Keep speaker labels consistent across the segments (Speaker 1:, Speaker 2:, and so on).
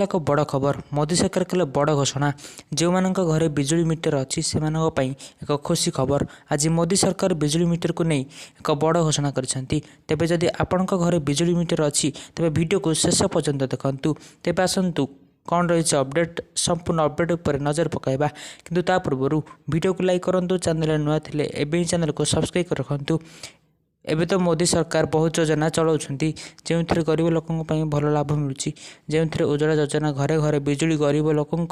Speaker 1: एक बड़ खबर मोदी सरकार कले बड़ घोषणा जो मान घरे बिजुली मीटर अच्छी से एक खुशी खबर। आज मोदी सरकार बिजुली मीटर को नहीं एक बड़ घोषणा करछंती। तेबे जदि आपण घरे बिजुली मीटर अच्छी तेबे वीडियो को शेष पर्यंत देखंतु। तेबे आसंतु कौन रही अपडेट संपूर्ण अपडेट उपर नजर पकाइबा। किंतु ता पूर्व वीडियो को लाइक करंतु, चैनल नुआ थिले एबे चैनल को सब्सक्राइब कर रखंतु। एबे तो मोदी सरकार बहुत योजना चलाउछंती जो गरीब लोकों भल लाभ मिलुची, जो उज्ज्वला योजना घरे घरे बिजुली गरीब लोकों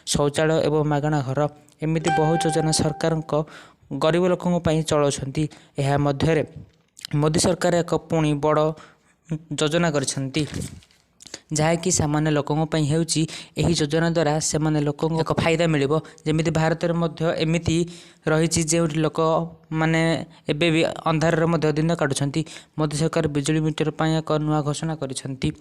Speaker 1: शौचालय एवं मागणा घर एमती बहुत योजना सरकार गरीब लोकों चलाउछंती। एहा मध्यरे मोदी सरकार एक पुणी बड़ योजना करछंती जहाँकि सामान्य लोकों होउची। एही योजना द्वारा सामान्य लोकों एक फायदा मिलिबो। जेमिति भारत में मध्य एमिति रही जो लोक माने एबे भी अंधार मध्य दिन काटुछंती। मोदी सरकार बिजुली मीटर पर एक नुआ घोषणा करिछंती।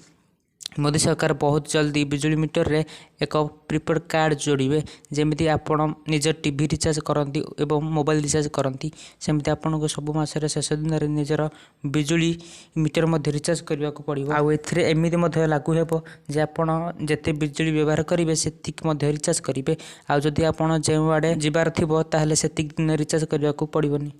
Speaker 1: मोदी सरकार बहुत जल्दी बिजुली मीटर रे एक प्रीपेड कार्ड जोड़े जमीती आपण निज टीवी रिचार्ज करती एवं मोबाइल रिचार्ज करती सेमती आपन को सब मासरे शेष दिन रे निजर बिजुली मीटर मध्य रिचार्ज करने को पड़ो। आउ एमती लागू हेबो जे आपण जेते बिजुली व्यवहार करेंगे सेतिक मध्य रिचार्ज करेंगे। आउ जदि आपण जो आड़े जीवार थिबो ताहले सेतिक दिन रिचार्ज करने को पड़ोनी।